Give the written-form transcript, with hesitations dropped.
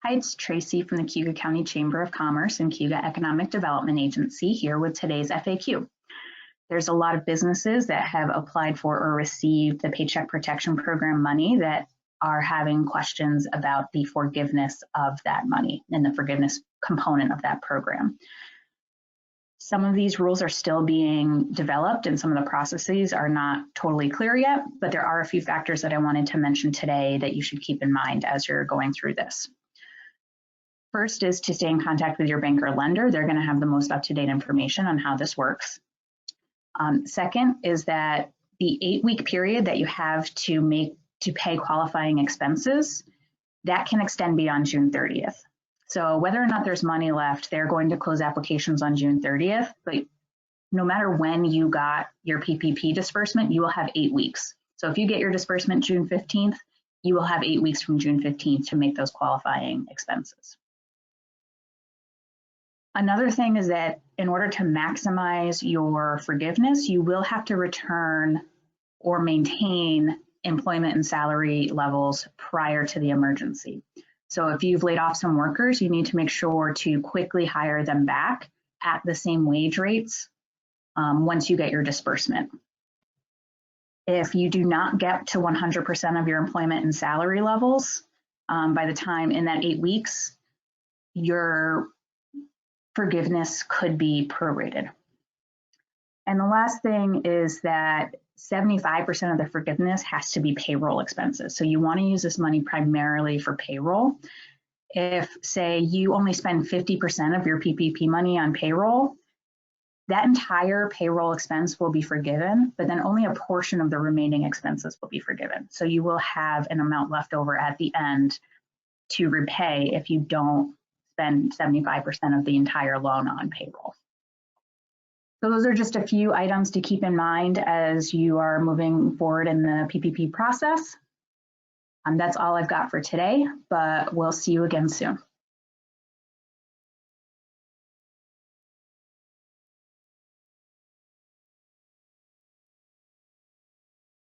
Hi, it's Tracy from the Cayuga County Chamber of Commerce and Cayuga Economic Development Agency here with today's FAQ. There's a lot of businesses that have applied for or received the Paycheck Protection Program money that are having questions about the forgiveness of that money and the forgiveness component of that program. Some of these rules are still being developed and some of the processes are not totally clear yet, but there are a few factors that I wanted to mention today that you should keep in mind as you're going through this. First is to stay in contact with your bank or lender. They're going to have the most up-to-date information on how this works. Second is that the 8-week period that you have to pay qualifying expenses, that can extend beyond June 30th. So whether or not there's money left, they're going to close applications on June 30th, but no matter when you got your PPP disbursement, you will have 8 weeks. So if you get your disbursement June 15th, you will have 8 weeks from June 15th to make those qualifying expenses. Another thing is that in order to maximize your forgiveness, you will have to return or maintain employment and salary levels prior to the emergency. So if you've laid off some workers, you need to make sure to quickly hire them back at the same wage rates once you get your disbursement. If you do not get to 100% of your employment and salary levels by the time in that 8 weeks, your forgiveness could be prorated. And the last thing is that 75% of the forgiveness has to be payroll expenses. So you want to use this money primarily for payroll. If, say, you only spend 50% of your PPP money on payroll, that entire payroll expense will be forgiven, but then only a portion of the remaining expenses will be forgiven. So you will have an amount left over at the end to repay if you don't spend 75% of the entire loan on payroll. So those are just a few items to keep in mind as you are moving forward in the PPP process. That's all I've got for today, but we'll see you again soon.